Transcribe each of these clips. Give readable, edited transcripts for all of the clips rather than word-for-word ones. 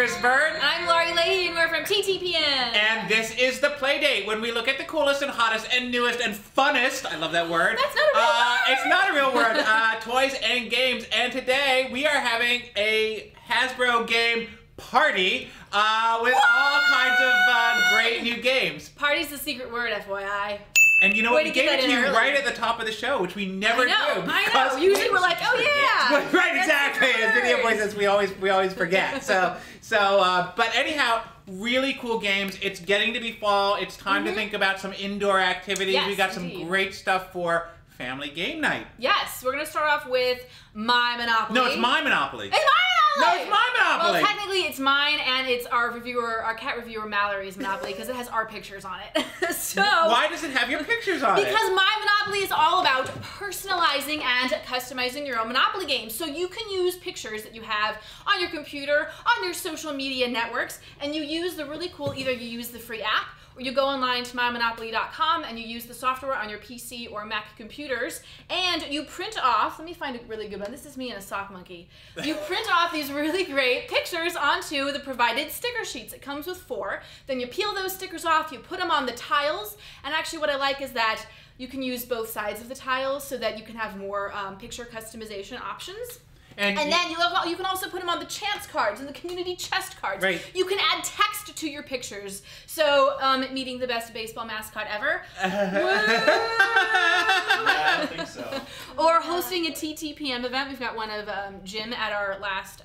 Chris Bird. I'm Laurie Leahy, and we're from TTPM. And this is the Playdate, when we look at the coolest and hottest and newest and funnest, I love that word. That's not a real word. It's not a real word. Toys and games. And today we are having a Hasbro game party with all kinds of great new games. Party's the secret word, FYI. And you know what? We gave it to you right at the top of the show, which we never do. I know. Usually we're like, oh yeah. Right, exactly. As video voices, we always forget. But anyhow, really cool games. It's getting to be fall. It's time to think about some indoor activities. Yes, we got some great stuff for family game night. Yes, we're gonna start off with My Monopoly. No, it's My Monopoly. It's My Monopoly. No, it's My Monopoly. Well, technically it's mine, and it's our cat reviewer Mallory's Monopoly because it has our pictures on it. So why does it have your pictures on it? Because My Monopoly is all about personalizing and customizing your own Monopoly game. So you can use pictures that you have on your computer, on your social media networks, and you use the really cool. Either you use the free app, or you go online to mymonopoly.com and you use the software on your PC or Mac computers, and you print off, let me find a really good one, this is me and a sock monkey. You print off these really great pictures onto the provided sticker sheets. It comes with 4. Then you peel those stickers off, you put them on the tiles, and actually what I like is that you can use both sides of the tiles so that you can have more picture customization options. And then you can also put them on the chance cards and the community chest cards. Right. You can add text to your pictures. So, meeting the best baseball mascot ever. Yeah, I think so. Or hosting a TTPM event. We've got one of Jim at our last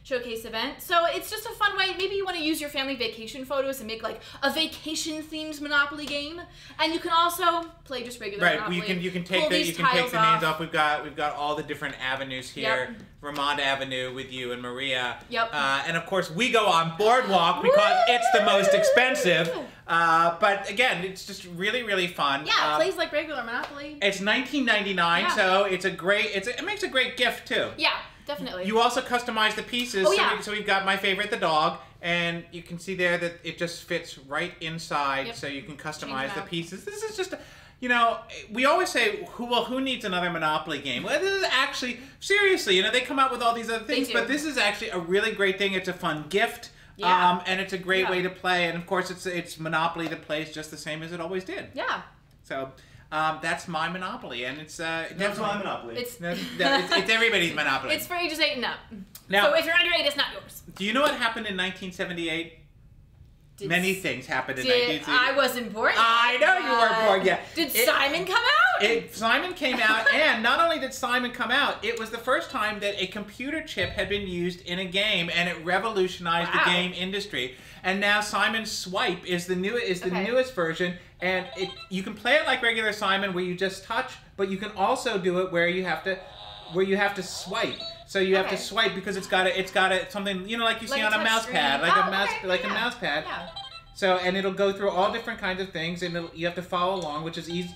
showcase event. So it's just a fun way. Maybe you want to use your family vacation photos and make like a vacation themed Monopoly game. And you can also play just regular Monopoly. Right, you can take the names off. We've got all the different avenues here. Yep. Vermont Avenue with you and Maria. Yep. And of course we go on Boardwalk because it's the most expensive. But again, it's just really, really fun. Yeah, it plays like regular Monopoly. It's $19.99, so it makes a great gift too. Yeah. Definitely. You also customize the pieces. Oh, yeah. So we've got my favorite, the dog, and you can see there that it just fits right inside, so you can customize the pieces. This is just, you know, we always say, who needs another Monopoly game? Well, this is actually, seriously, you know, they come out with all these other things, but this is actually a really great thing. It's a fun gift. Yeah. And it's a great way to play, and of course it's Monopoly that plays just the same as it always did. Yeah. So that's My Monopoly, and it's that's My Monopoly. It's everybody's Monopoly. It's for ages 8 and up. Now, so if you're under 8, it's not yours. Do you know what happened in 1978? Many things happened in 1978. I wasn't born yet. I know you weren't born yet. Did Simon come out? Simon came out, and not only did Simon come out, it was the first time that a computer chip had been used in a game, and it revolutionized the game industry. And now Simon's Swipe is the newest version, and you can play it like regular Simon, where you just touch, but you can also do it where you have to swipe. So you have to swipe because it's got something, you know, like you see on a mouse pad, like a mouse pad. Yeah. So, and it'll go through all different kinds of things, and you have to follow along, which is easy.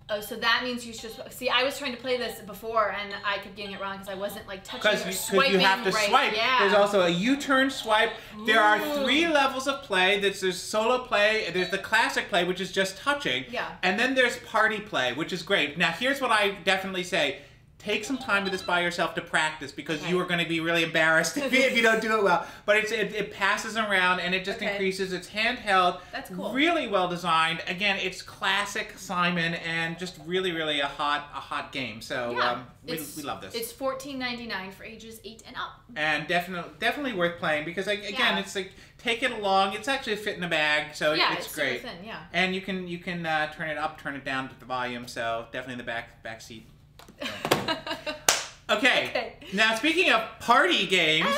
Oh, so that means you should see. I was trying to play this before, and I kept getting it wrong because I wasn't like touching or swiping. Because you have to swipe. Yeah. There's also a U-turn swipe. There are 3 levels of play. There's solo play. There's the classic play, which is just touching. Yeah. And then there's party play, which is great. Now, here's what I definitely say. Take some time with this by yourself to practice, because you are going to be really embarrassed if you don't do it well. But it passes around, and it just increases. It's handheld. That's cool. Really well designed. Again, it's classic Simon, and just really, really a hot game. So we love this. It's $14.99 for ages 8 and up. And definitely worth playing, because again, it's like, take it along. It's actually a fit in a bag, so it's great. Super thin, And you can turn it up, turn it down to the volume. So definitely in the back seat. Okay. Now speaking of party games,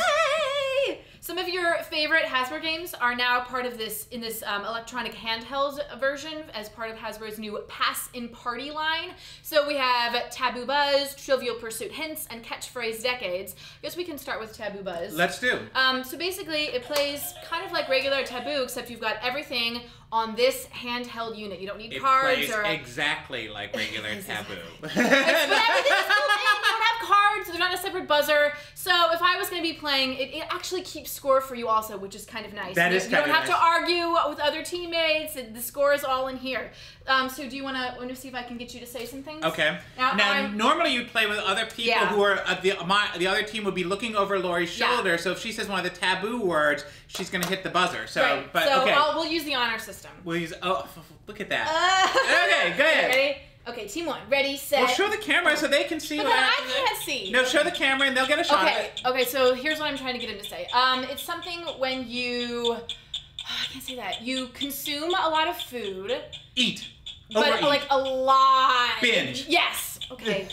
some of your favorite Hasbro games are now part of this electronic handheld version as part of Hasbro's new Pass in Party line. So we have Taboo Buzz, Trivial Pursuit Hints, and Catchphrase Decades. I guess we can start with Taboo Buzz. Let's do. So basically, it plays kind of like regular Taboo, except you've got everything on this handheld unit. You don't need cards. It plays exactly like regular Taboo. But everything is built in. You don't have cards. They're not necessarily separate buzzer. So if I was going to be playing, it actually keeps score for you also, which is kind of nice. That is kind of nice. You don't have to argue with other teammates. The score is all in here. So do you want to see if I can get you to say some things? Okay. Now normally you'd play with other people who are the other team would be looking over Lori's shoulder. So if she says one of the taboo words, she's going to hit the buzzer. So, right. but okay. We'll use the honor system. We'll use. Oh, look at that. Okay, go ahead. Ready? Okay, team one. Ready, set. Well, show the camera so they can see. But what then I can't see. No, show the camera and they'll get a shot of it. Okay, so here's what I'm trying to get him to say. It's something when you... I can't say that. You consume a lot of food. Eat. But Overeat. like a lot. Binge. Yes. Okay.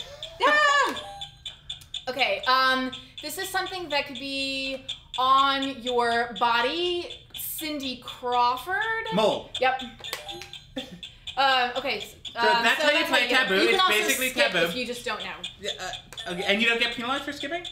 Okay, this is something that could be on your body. Cindy Crawford. Mole. Yep. Okay. So that's how you play Taboo. It's basically Taboo. If you just don't know. Okay. And you don't get penalized for skipping?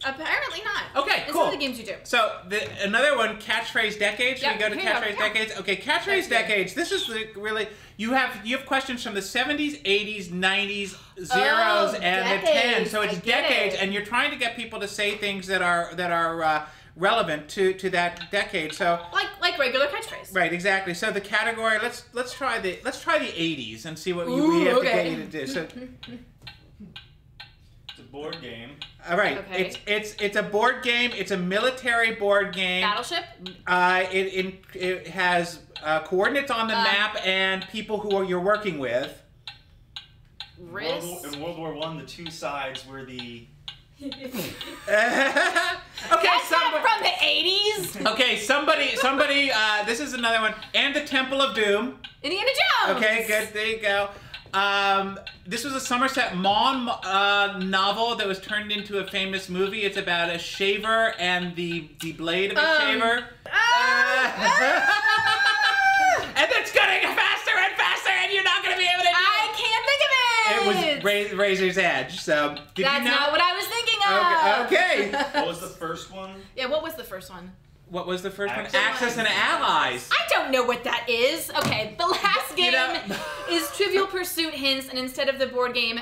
Apparently not. Okay, It's cool. one of the games you do. So another one, catchphrase decades. Should we go to catchphrase decades? Okay, catchphrase decades. This is really you have questions from the 70s, 80s, 90s, zeros, and the 10s. So it's decades, and you're trying to get people to say things that are relevant to that decade. So like regular catchphrase. Right, exactly. So the category. Let's try the 80s and see what we have to get you to do. So. Board game. All right, okay. it's a board game. It's a military board game. Battleship. It has coordinates on the map and people who you're working with. Risk. In World War I, the two sides were the. Okay, That's not from the 80s. Okay, somebody. This is another one. And the Temple of Doom. Indiana Jones. Okay, good. There you go. This was a Somerset Maugham novel that was turned into a famous movie. It's about a shaver and the blade of a shaver. And it's getting faster and faster, and you're not going to be able to do it. I can't think of it. It was Razor's Edge. So did That's you know? not what I was thinking of. Okay. What was the first one? Yeah, what was the first one? What was the first one? Axis. Axis and Allies. I don't know what that is. Okay, the last game is Trivial Pursuit hints, and instead of the board game,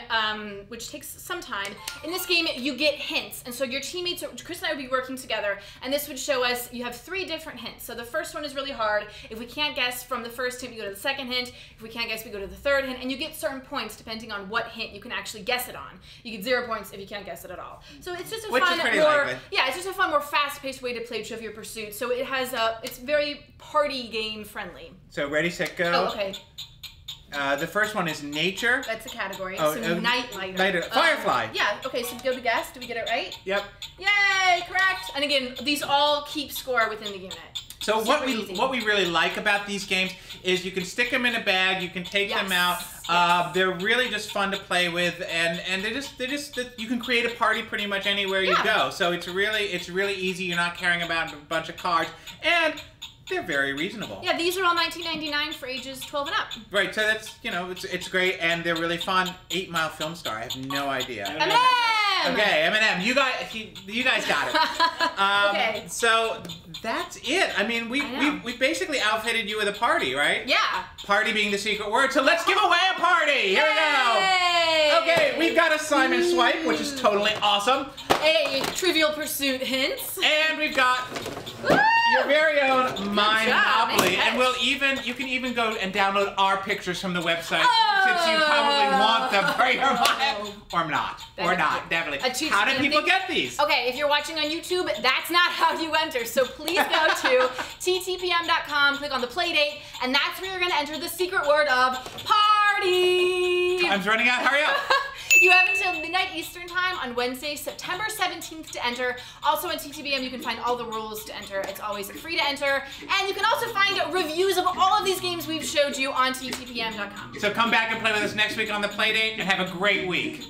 which takes some time, in this game you get hints, and so your teammates, Chris and I would be working together, and this would show us you have 3 different hints. So the first one is really hard. If we can't guess from the first hint, we go to the second hint. If we can't guess, we go to the third hint, and you get certain points depending on what hint you can actually guess it on. You get 0 points if you can't guess it at all. So it's just a it's just a fun, more fast-paced way to play Trivial Pursuit. So it has it's very party game friendly. So ready, set, go. Oh, okay. The first one is nature. That's the category. Oh, so Nightlighter. Firefly. Yeah. Okay. So go to guess. Did we get it right? Yep. Yay! Correct. And again, these all keep score within the unit. So what we really like about these games is you can stick them in a bag, you can take them out. They're really just fun to play with, and they're just you can create a party pretty much anywhere you go. So it's really easy. You're not carrying about a bunch of cards, and they're very reasonable. Yeah, these are all $19.99 for ages 12 and up. Right. So that's it's great, and they're really fun. 8 Mile Film Star. I have no idea. M&M! Okay, M&M. You guys got it. Okay. So that's it. I mean, we basically outfitted you with a party, right? Yeah. Party being the secret word. So let's give away a party. Here we go. Okay, we've got a Simon Swipe, which is totally awesome. A Trivial Pursuit hints. And we've got your very own Monopoly, and you can even go and download our pictures from the website since you probably want them for your or not, definitely. How do people get these? Okay, if you're watching on YouTube, that's not how you enter. So please go to ttpm.com, click on the Playdate, and that's where you're going to enter the secret word of party. Time's running out. Hurry up. You have until midnight Eastern time on Wednesday, September 17th to enter. Also on TTPM, you can find all the rules to enter. It's always free to enter. And you can also find reviews of all of these games we've showed you on ttpm.com. So come back and play with us next week on the Playdate, and have a great week.